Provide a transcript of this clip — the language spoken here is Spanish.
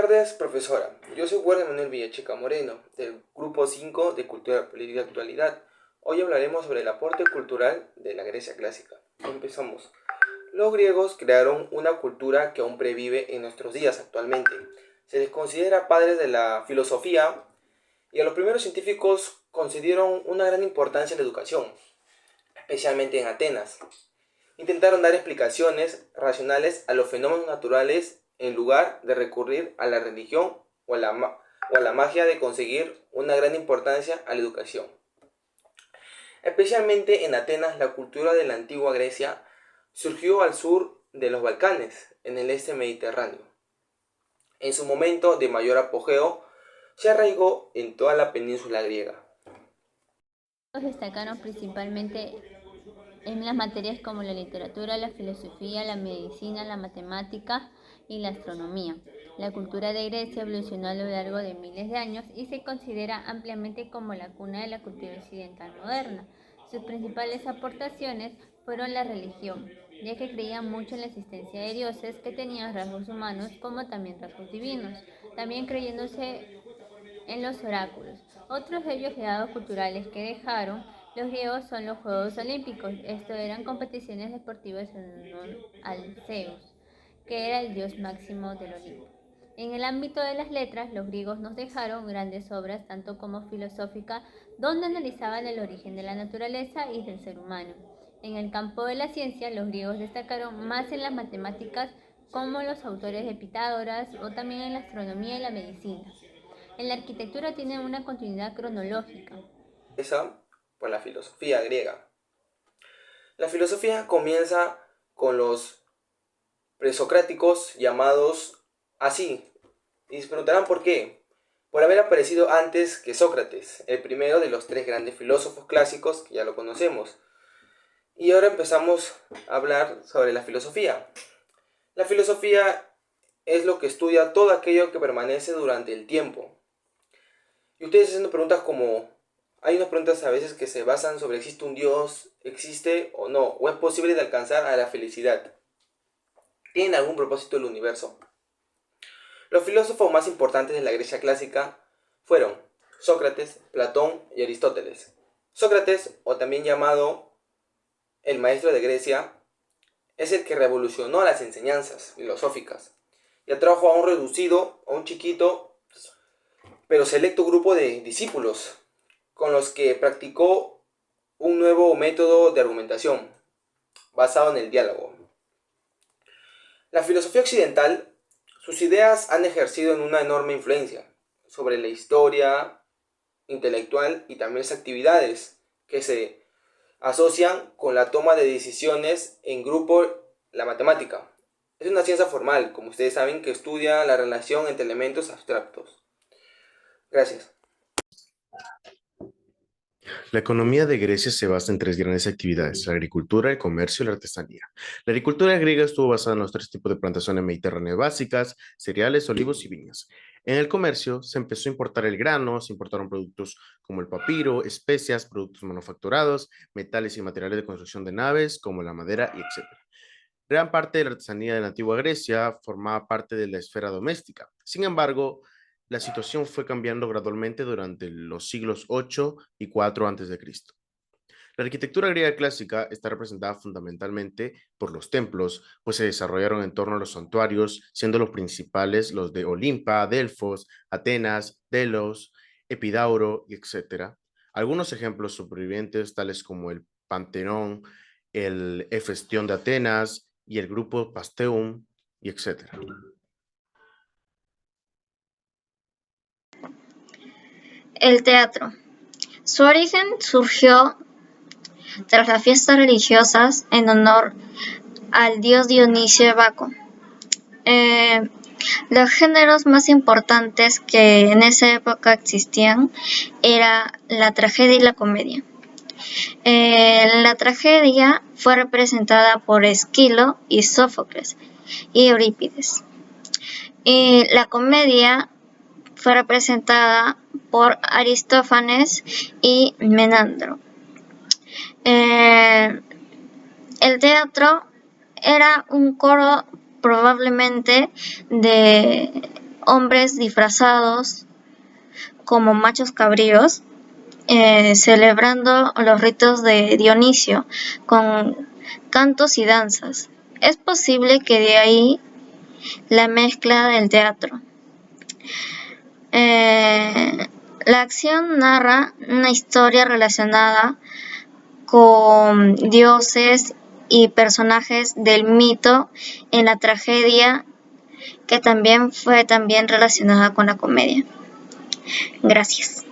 tardes, profesora. Yo soy Guardia Manuel Villachica Moreno, del Grupo 5 de Cultura, Política y Actualidad. Hoy hablaremos sobre el aporte cultural de la Grecia clásica. Empezamos. Los griegos crearon una cultura que aún previve en nuestros días actualmente. Se les considera padres de la filosofía y a los primeros científicos concedieron una gran importancia en la educación, especialmente en Atenas. Intentaron dar explicaciones racionales a los fenómenos naturales en lugar de recurrir a la religión o a la magia de conseguir una gran importancia a la educación. Especialmente en Atenas, la cultura de la antigua Grecia surgió al sur de los Balcanes, en el este mediterráneo. En su momento de mayor apogeo, se arraigó en toda la península griega. Destacaron principalmente en las materias como la literatura, la filosofía, la medicina, la matemática y la astronomía. La cultura de Grecia evolucionó a lo largo de miles de años y se considera ampliamente como la cuna de la cultura occidental moderna. Sus principales aportaciones fueron la religión, ya que creían mucho en la existencia de dioses que tenían rasgos humanos como también rasgos divinos, también creyéndose en los oráculos. Otros de ellos legados culturales que dejaron los griegos son los Juegos Olímpicos. Esto eran competiciones deportivas en honor al Zeus, que era el dios máximo del Olimpo. En el ámbito de las letras, los griegos nos dejaron grandes obras, tanto como filosóficas, donde analizaban el origen de la naturaleza y del ser humano. En el campo de la ciencia, los griegos destacaron más en las matemáticas, como los autores de Pitágoras, o también en la astronomía y la medicina. En la arquitectura tiene una continuidad cronológica. Esa por la filosofía griega. La filosofía comienza con los presocráticos llamados así. Y se preguntarán por qué. Por haber aparecido antes que Sócrates, el primero de los tres grandes filósofos clásicos que ya lo conocemos. Y ahora empezamos a hablar sobre la filosofía. La filosofía es lo que estudia todo aquello que permanece durante el tiempo. Y ustedes haciendo preguntas como, hay unas preguntas a veces que se basan sobre existe un Dios, existe o no, o es posible de alcanzar a la felicidad. ¿Tienen algún propósito el universo? Los filósofos más importantes de la Grecia clásica fueron Sócrates, Platón y Aristóteles. Sócrates, o también llamado el maestro de Grecia, es el que revolucionó las enseñanzas filosóficas y atrajo a un reducido, a un chiquito, pero selecto grupo de discípulos con los que practicó un nuevo método de argumentación basado en el diálogo. La filosofía occidental, sus ideas han ejercido una enorme influencia sobre la historia intelectual y también las actividades que se asocian con la toma de decisiones en grupo. La matemática es una ciencia formal, como ustedes saben, que estudia la relación entre elementos abstractos. Gracias. La economía de Grecia se basa en tres grandes actividades: la agricultura, el comercio y la artesanía. La agricultura griega estuvo basada en los tres tipos de plantaciones mediterráneas básicas: cereales, olivos y viñas. En el comercio se empezó a importar el grano, se importaron productos como el papiro, especias, productos manufacturados, metales y materiales de construcción de naves como la madera y etc. Gran parte de la artesanía de la antigua Grecia formaba parte de la esfera doméstica. Sin embargo, la situación fue cambiando gradualmente durante los siglos 8 y 4 a.C. La arquitectura griega clásica está representada fundamentalmente por los templos, pues se desarrollaron en torno a los santuarios, siendo los principales los de Olimpa, Delfos, Atenas, Delos, Epidauro, etc. Algunos ejemplos supervivientes, tales como el Panteón, el Hefestión de Atenas y el grupo Pasteum, y etc. El teatro. Su origen surgió tras las fiestas religiosas en honor al dios Dionisio de Baco. Los géneros más importantes que en esa época existían era la tragedia y la comedia. La tragedia fue representada por Esquilo y Sófocles y Eurípides. Y la comedia fue representada por Aristófanes y Menandro. El teatro era un coro probablemente de hombres disfrazados como machos cabríos, celebrando los ritos de Dionisio con cantos y danzas. Es posible que de ahí la mezcla del teatro. La acción narra una historia relacionada con dioses y personajes del mito en la tragedia, que también fue relacionada con la comedia. Gracias.